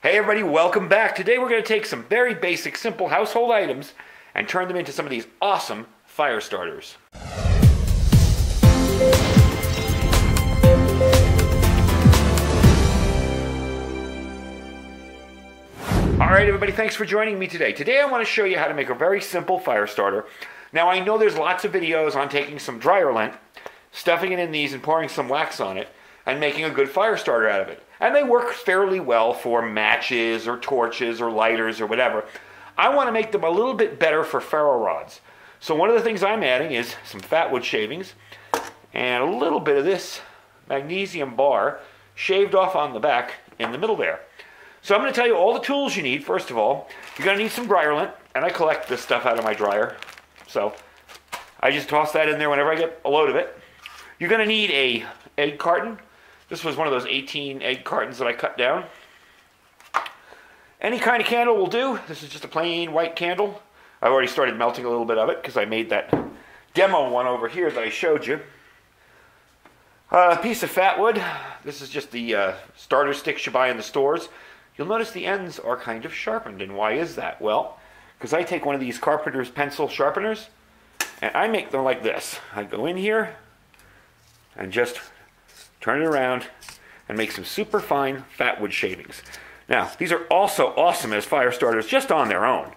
Hey everybody, welcome back. Today we're going to take some very basic, simple household items and turn them into some of these awesome fire starters. Alright everybody, thanks for joining me today. Today I want to show you how to make a very simple fire starter. Now I know there's lots of videos on taking some dryer lint, stuffing it in these and pouring some wax on it, and making a good fire starter out of it. And they work fairly well for matches or torches or lighters or whatever. I want to make them a little bit better for ferro rods. So one of the things I'm adding is some fat wood shavings and a little bit of this magnesium bar shaved off on the back in the middle there. So I'm going to tell you all the tools you need. First of all, you're going to need some dryer lint, and I collect this stuff out of my dryer. So I just toss that in there whenever I get a load of it. You're going to need a egg carton. This was one of those 18 egg cartons that I cut down. Any kind of candle will do. This is just a plain white candle. I've already started melting a little bit of it because I made that demo one over here that I showed you. A piece of fat wood. This is just the starter sticks you buy in the stores. You'll notice the ends are kind of sharpened. And why is that? Well, because I take one of these carpenter's pencil sharpeners and I make them like this. I go in here and just turn it around and make some super fine fat wood shavings. Now, these are also awesome as fire starters just on their own.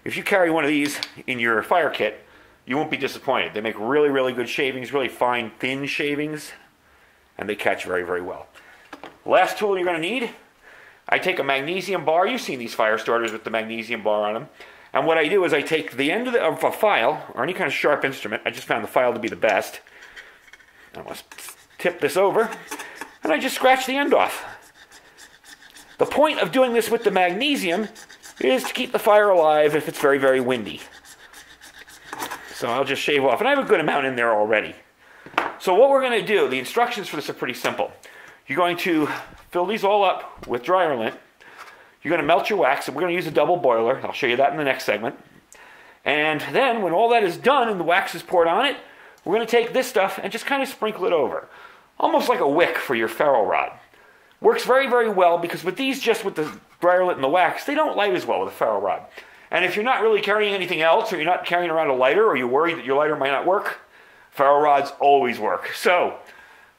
If you carry one of these in your fire kit, you won't be disappointed. They make really, really good shavings, really fine, thin shavings, and they catch very, very well. Last tool you're going to need, I take a magnesium bar. You've seen these fire starters with the magnesium bar on them. And what I do is I take the end of a file, or any kind of sharp instrument. I just found the file to be the best. I must tip this over, and I just scratch the end off. The point of doing this with the magnesium is to keep the fire alive if it's very, very windy. So I'll just shave off, and I have a good amount in there already. So what we're going to do, the instructions for this are pretty simple. You're going to fill these all up with dryer lint. You're going to melt your wax, and we're going to use a double boiler. I'll show you that in the next segment. And then when all that is done and the wax is poured on it, we're going to take this stuff and just kind of sprinkle it over. Almost like a wick for your ferro rod. Works very, very well because with these, just with the dryer lint and the wax, they don't light as well with a ferro rod. And if you're not really carrying anything else, or you're not carrying around a lighter, or you're worried that your lighter might not work, ferro rods always work. So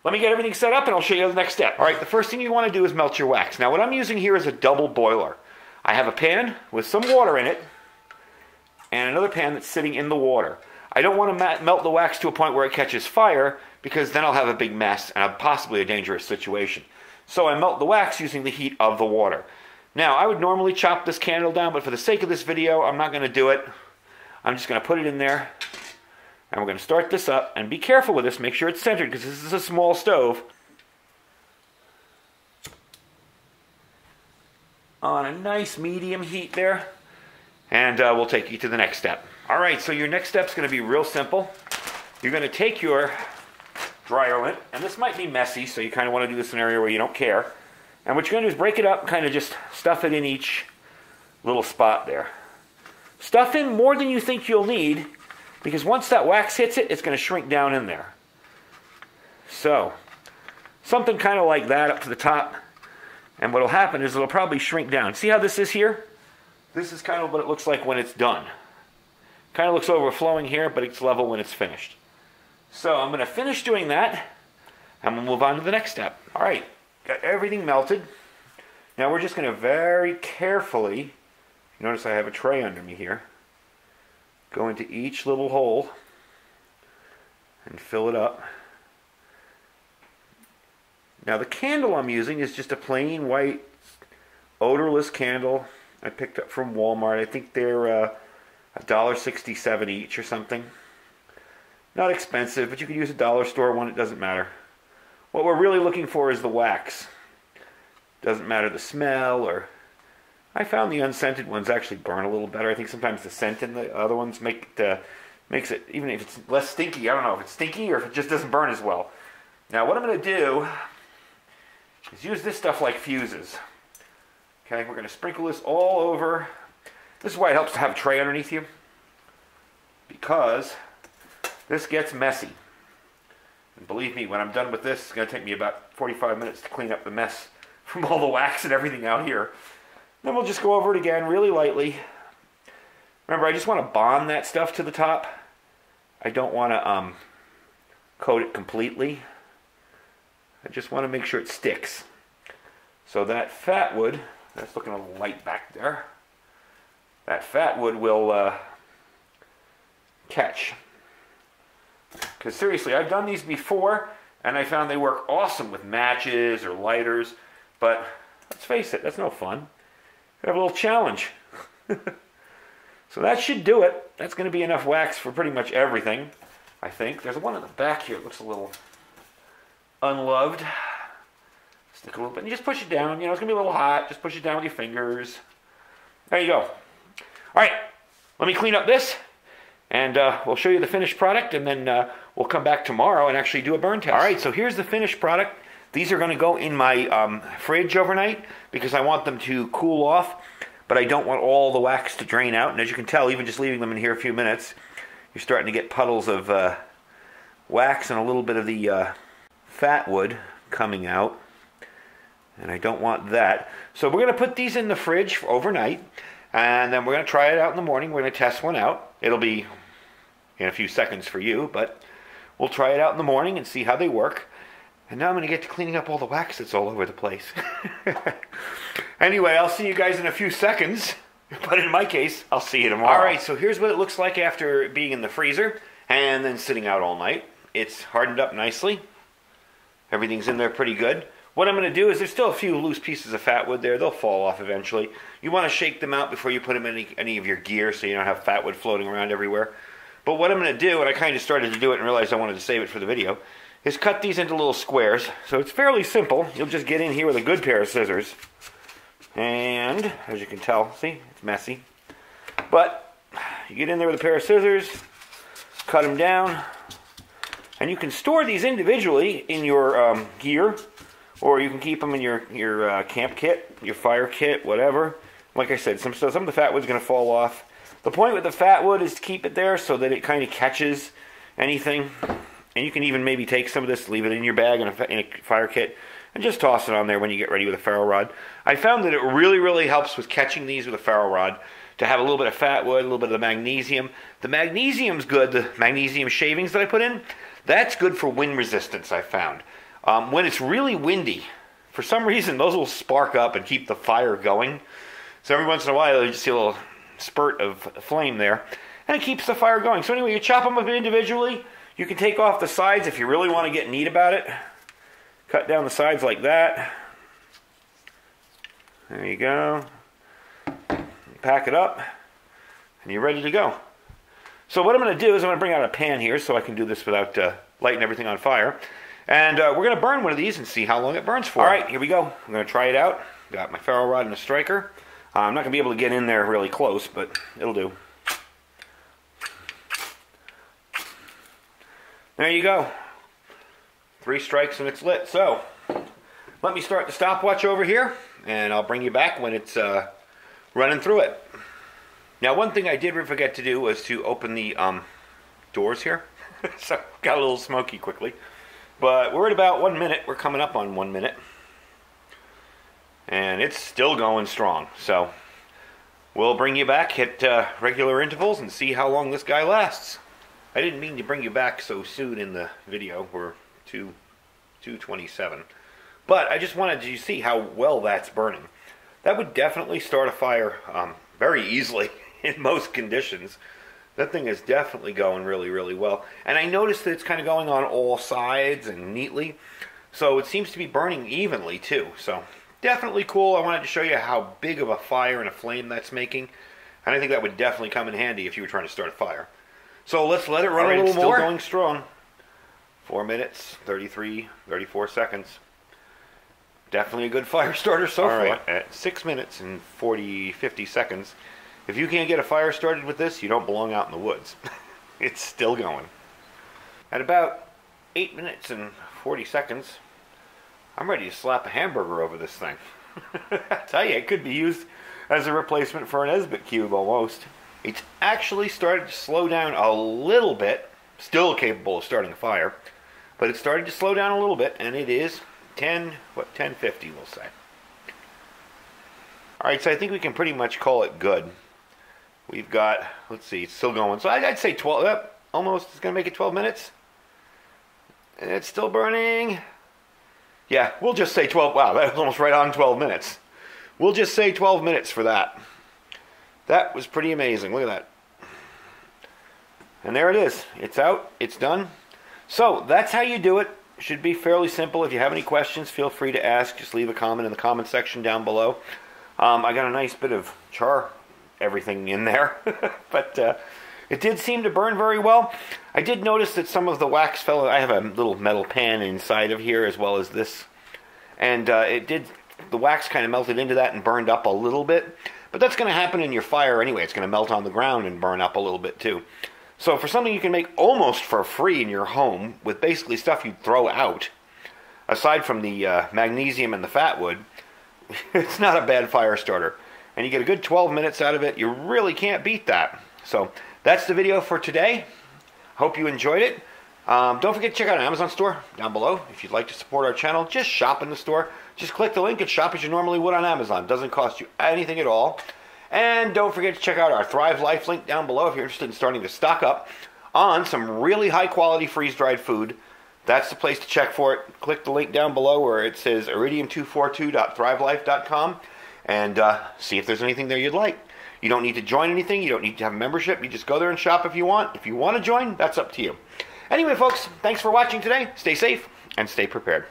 let me get everything set up and I'll show you the next step. All right, the first thing you want to do is melt your wax. Now what I'm using here is a double boiler. I have a pan with some water in it and another pan that's sitting in the water. I don't want to melt the wax to a point where it catches fire because then I'll have a big mess and possibly a dangerous situation. So I melt the wax using the heat of the water. Now, I would normally chop this candle down, but for the sake of this video, I'm not going to do it. I'm just going to put it in there, and we're going to start this up. And be careful with this. Make sure it's centered because this is a small stove. On a nice medium heat there. And we'll take you to the next step. All right, so your next step is going to be real simple. You're going to take your dryer lint, and this might be messy, so you kind of want to do this in an area where you don't care. And what you're going to do is break it up and kind of just stuff it in each little spot there. Stuff in more than you think you'll need, because once that wax hits it, it's going to shrink down in there. So, something kind of like that up to the top. And what will happen is it'll probably shrink down. See how this is here? This is kind of what it looks like when it's done. Kind of looks overflowing here, but it's level when it's finished. So I'm going to finish doing that, and we'll move on to the next step. All right, got everything melted. Now we're just going to very carefully, notice I have a tray under me here, go into each little hole and fill it up. Now the candle I'm using is just a plain white, odorless candle I picked up from Walmart. I think they're $1.67 each or something. Not expensive, but you could use a dollar store one, it doesn't matter. What we're really looking for is the wax. Doesn't matter the smell, or I found the unscented ones actually burn a little better. I think sometimes the scent in the other ones makes it, even if it's less stinky, I don't know if it's stinky or if it just doesn't burn as well. Now what I'm going to do is use this stuff like fuses. Okay, we're going to sprinkle this all over. This is why it helps to have a tray underneath you, because this gets messy. And believe me, when I'm done with this, it's going to take me about 45 minutes to clean up the mess from all the wax and everything out here. Then we'll just go over it again really lightly. Remember, I just want to bond that stuff to the top. I don't want to coat it completely. I just want to make sure it sticks. So that fat wood, that's looking a little light back there. That fat wood will catch. Because seriously, I've done these before, and I found they work awesome with matches or lighters, but let's face it, that's no fun. We have a little challenge. So that should do it. That's going to be enough wax for pretty much everything, I think. There's one in the back here. It looks a little unloved. Stick a little bit, and you just push it down. You know, it's going to be a little hot. Just push it down with your fingers. There you go. All right, let me clean up this, and we'll show you the finished product, and then we'll come back tomorrow and actually do a burn test. All right, so here's the finished product. These are going to go in my fridge overnight because I want them to cool off, but I don't want all the wax to drain out. And as you can tell, even just leaving them in here a few minutes, you're starting to get puddles of wax and a little bit of the fat wood coming out. And I don't want that. So we're going to put these in the fridge for overnight, and then we're going to try it out in the morning. We're going to test one out. It'll be in a few seconds for you, but we'll try it out in the morning and see how they work. And now I'm going to get to cleaning up all the wax that's all over the place. Anyway, I'll see you guys in a few seconds. But in my case, I'll see you tomorrow. All right, so here's what it looks like after being in the freezer and then sitting out all night. It's hardened up nicely. Everything's in there pretty good. What I'm going to do is there's still a few loose pieces of fat wood there. They'll fall off eventually. You want to shake them out before you put them in any of your gear so you don't have fat wood floating around everywhere. But what I'm going to do, and I kind of started to do it and realized I wanted to save it for the video, is cut these into little squares. So it's fairly simple. You'll just get in here with a good pair of scissors. And, as you can tell, see, it's messy. But you get in there with a pair of scissors, cut them down, and you can store these individually in your gear, or you can keep them in your camp kit, your fire kit, whatever. Like I said, some of the fat wood's going to fall off. The point with the fat wood is to keep it there so that it kind of catches anything. And you can even maybe take some of this, leave it in your bag in a fire kit, and just toss it on there when you get ready with a ferro rod. I found that it really, really helps with catching these with a ferro rod to have a little bit of fat wood, a little bit of the magnesium. The magnesium's good, the magnesium shavings that I put in, that's good for wind resistance, I found. When it's really windy, for some reason, those will spark up and keep the fire going. So every once in a while, you just see a little spurt of flame there, and it keeps the fire going. So anyway, you chop them up individually. You can take off the sides if you really want to get neat about it. Cut down the sides like that. There you go. Pack it up, and you're ready to go. So what I'm going to do is I'm going to bring out a pan here so I can do this without lighting everything on fire. And we're going to burn one of these and see how long it burns for. All right, here we go. I'm going to try it out. Got my ferro rod and a striker. I'm not going to be able to get in there really close, but it'll do. There you go. 3 strikes and it's lit. So, let me start the stopwatch over here, and I'll bring you back when it's running through it. Now, one thing I did forget to do was to open the doors here. So, got a little smoky quickly. But we're at about 1 minute. We're coming up on 1 minute. And it's still going strong. So, we'll bring you back at regular intervals and see how long this guy lasts. I didn't mean to bring you back so soon in the video. We're 2:27. But I just wanted you to see how well that's burning. That would definitely start a fire very easily in most conditions. That thing is definitely going really, really well. And I noticed that it's kind of going on all sides and neatly. So it seems to be burning evenly too. So definitely cool. I wanted to show you how big of a fire and a flame that's making. And I think that would definitely come in handy if you were trying to start a fire. So let's let it run a little more. Still going strong. 4 minutes, 34 seconds. Definitely a good fire starter so far. All right, at 6 minutes and 50 seconds. If you can't get a fire started with this, you don't belong out in the woods. It's still going. At about 8 minutes and 40 seconds, I'm ready to slap a hamburger over this thing. I tell you, it could be used as a replacement for an Esbit cube almost. It's actually started to slow down a little bit. Still capable of starting a fire. But it's started to slow down a little bit, and it is 10:50 we'll say. Alright, so I think we can pretty much call it good. We've got, let's see, it's still going. So I'd say 12, almost, it's going to make it 12 minutes. And it's still burning. Yeah, we'll just say 12, wow, that was almost right on 12 minutes. We'll just say 12 minutes for that. That was pretty amazing, look at that. And there it is, it's out, it's done. So, that's how you do it. Should be fairly simple. If you have any questions, feel free to ask. Just leave a comment in the comment section down below. I got a nice bit of char everything in there, but it did seem to burn very well. I did notice that some of the wax fell. I have a little metal pan inside of here as well as this, and the wax kind of melted into that and burned up a little bit. But that's going to happen in your fire anyway. It's going to melt on the ground and burn up a little bit too. So for something you can make almost for free in your home with basically stuff you'd throw out, aside from the magnesium and the fat wood, it's not a bad fire starter. And you get a good 12 minutes out of it. You really can't beat that. So that's the video for today. Hope you enjoyed it. Don't forget to check out our Amazon store down below. If you'd like to support our channel, just shop in the store. Just click the link and shop as you normally would on Amazon. It doesn't cost you anything at all. And don't forget to check out our Thrive Life link down below if you're interested in starting to stock up on some really high quality freeze-dried food. That's the place to check for it. Click the link down below where it says iridium242.thrivelife.com and see if there's anything there you'd like. You don't need to join anything. You don't need to have a membership. You just go there and shop if you want. If you want to join, that's up to you. Anyway, folks, thanks for watching today. Stay safe and stay prepared.